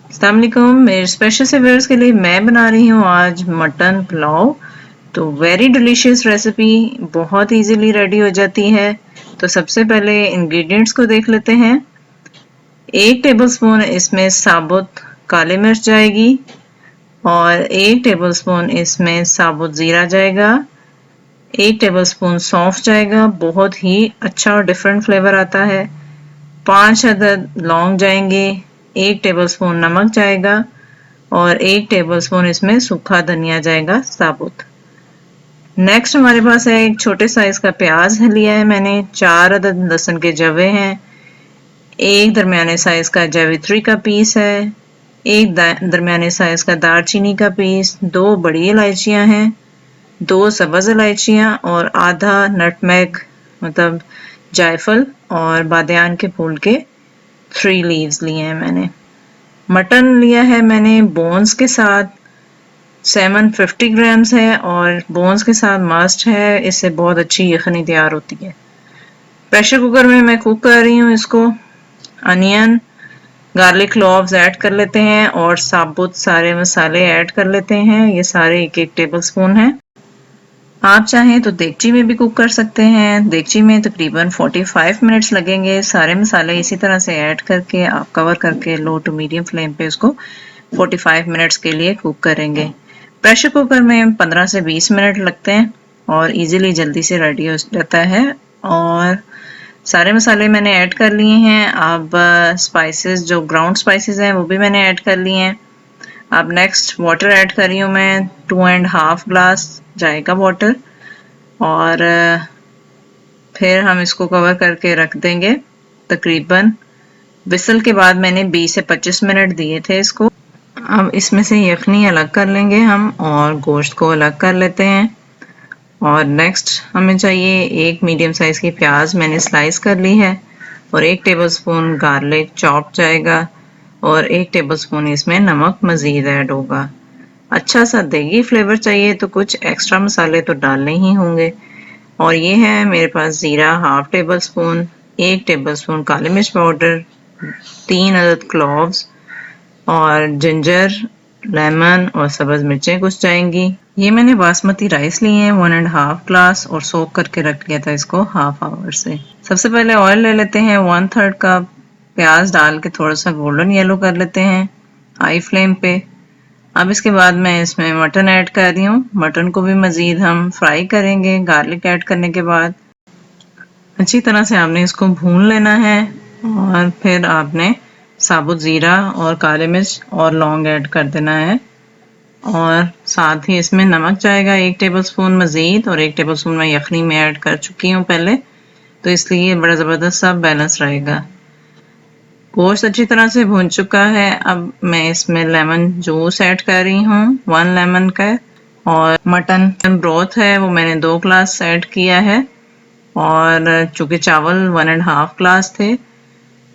अस्सलाम वालेकुम। मेरे स्पेशल से व्यूअर्स के लिए मैं बना रही हूँ आज मटन पुलाव। तो वेरी डिलीशियस रेसिपी, बहुत इजीली रेडी हो जाती है। तो सबसे पहले इंग्रेडिएंट्स को देख लेते हैं। 1 टेबलस्पून इसमें साबुत काली मिर्च जाएगी और 1 टेबलस्पून इसमें साबुत ज़ीरा जाएगा। 1 टेबलस्पून सौंफ जाएगा, बहुत ही अच्छा और डिफरेंट फ्लेवर आता है। 5 अदद लौंग जाएंगे, 1 टेबलस्पून नमक जाएगा और 1 टेबलस्पून इसमें सूखा धनिया जाएगा साबुत। नेक्स्ट हमारे पास है एक छोटे साइज का प्याज लिया है मैंने, 4 अदद लहसुन के जवे हैं, एक दरमियाने साइज का जावित्री का पीस है, एक दरमियाने साइज का दालचीनी का पीस, 2 बड़ी इलायचियां हैं, 2 सब्ज इलायचियां और आधा नटमेग मतलब जायफल और बादियान के फूल के 3 लीव्स लिए हैं मैंने। मटन लिया है मैंने बोन्स के साथ, 750 ग्राम्स है और बोन्स के साथ मस्ट है, इससे बहुत अच्छी यखनी तैयार होती है। प्रेशर कुकर में मैं कुक कर रही हूँ इसको। अनियन, गार्लिक क्लोव्स ऐड कर लेते हैं और साबुत सारे मसाले ऐड कर लेते हैं। ये सारे 1-1 टेबलस्पून हैं। आप चाहें तो देगची में भी कुक कर सकते हैं। देगची में तकरीबन 45 मिनट्स लगेंगे। सारे मसाले इसी तरह से ऐड करके आप कवर करके लो टू मीडियम फ्लेम पे उसको 45 मिनट्स के लिए कुक करेंगे। प्रेशर कुकर में 15 से 20 मिनट लगते हैं और इजीली जल्दी से रेडी हो जाता है। और सारे मसाले मैंने ऐड कर लिए हैं। अब स्पाइसेस, जो ग्राउंड स्पाइसेस हैं वो भी मैंने ऐड कर लिए हैं। अब नेक्स्ट वाटर ऐड कर रही हूँ मैं, 2.5 ग्लास जाएगा वाटर और फिर हम इसको कवर करके रख देंगे। तकरीबन विसल के बाद मैंने 20 से 25 मिनट दिए थे इसको। अब इसमें से यखनी अलग कर लेंगे हम और गोश्त को अलग कर लेते हैं। और नेक्स्ट हमें चाहिए एक मीडियम साइज की प्याज मैंने स्लाइस कर ली है और 1 टेबलस्पून गार्लिक चॉप जाएगा और 1 टेबलस्पून इसमें नमक मज़ीद ऐड होगा। अच्छा सा देगी फ्लेवर चाहिए तो कुछ एक्स्ट्रा मसाले तो डालने ही होंगे। और ये है मेरे पास ज़ीरा half tablespoon, 1 tablespoon काली मिर्च पाउडर, 3 अदद क्लोव्स और जिंजर, लेमन और सब्ज मिर्चें कुछ जाएंगी। ये मैंने बासमती राइस लिए हैं 1.5 ग्लास और सोक करके रख लिया था इसको हाफ आवर से। सबसे पहले ऑयल ले लेते हैं, 1/3 कप प्याज डाल के थोड़ा सा गोल्डन येलो कर लेते हैं हाई फ्लेम पे। अब इसके बाद मैं इसमें मटन ऐड कर रही हूँ। मटन को भी मज़ीद हम फ्राई करेंगे गार्लिक ऐड करने के बाद। अच्छी तरह से आपने इसको भून लेना है और फिर आपने साबुत ज़ीरा और काली मिर्च और लौंग ऐड कर देना है और साथ ही इसमें नमक जाएगा 1 टेबलस्पून मज़ीद और 1 टेबलस्पून मैं यखनी में ऐड कर चुकी हूँ पहले, तो इसलिए बड़ा ज़बरदस्त सा बैलेंस रहेगा। गोश्त अच्छी तरह से भून चुका है। अब मैं इसमें लेमन जूस ऐड कर रही हूँ 1 लेमन का और मटन ब्रोथ है वो मैंने 2 ग्लास ऐड किया है और चूँकि चावल 1.5 ग्लास थे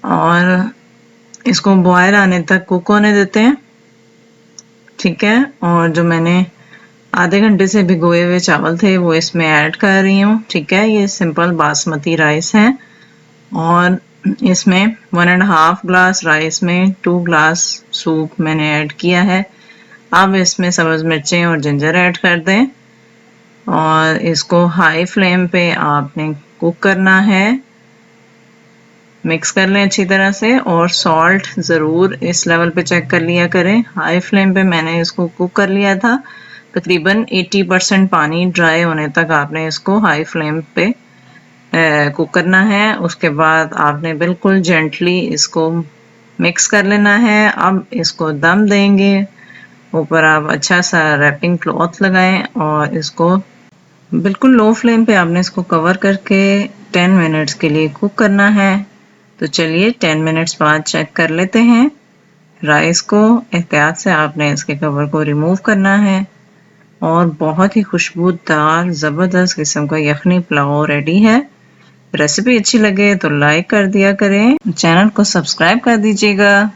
और इसको बॉयल आने तक कुक होने देते हैं, ठीक है। और जो मैंने आधे घंटे से भिगोए हुए चावल थे वो इसमें ऐड कर रही हूँ, ठीक है। ये सिंपल बासमती राइस है और इसमें 1.5 ग्लास राइस में 2 ग्लास सूप मैंने ऐड किया है। अब इसमें सब्ज मिर्चें और जिंजर ऐड कर दें और इसको हाई फ्लेम पे आपने कुक करना है। मिक्स कर लें अच्छी तरह से और सॉल्ट ज़रूर इस लेवल पे चेक कर लिया करें। हाई फ्लेम पे मैंने इसको कुक कर लिया था। तकरीबन 80% पानी ड्राई होने तक आपने इसको हाई फ्लेम पे कुक करना है। उसके बाद आपने बिल्कुल जेंटली इसको मिक्स कर लेना है। अब इसको दम देंगे। ऊपर आप अच्छा सा रैपिंग क्लॉथ लगाएं और इसको बिल्कुल लो फ्लेम पे आपने इसको कवर करके 10 मिनट्स के लिए कुक करना है। तो चलिए 10 मिनट्स बाद चेक कर लेते हैं। राइस को एहतियात से आपने इसके कवर को रिमूव करना है और बहुत ही खुशबूदार ज़बरदस्त किस्म का यखनी पुलाव रेडी है। रेसिपी अच्छी लगे तो लाइक कर दिया करें, चैनल को सब्सक्राइब कर दीजिएगा।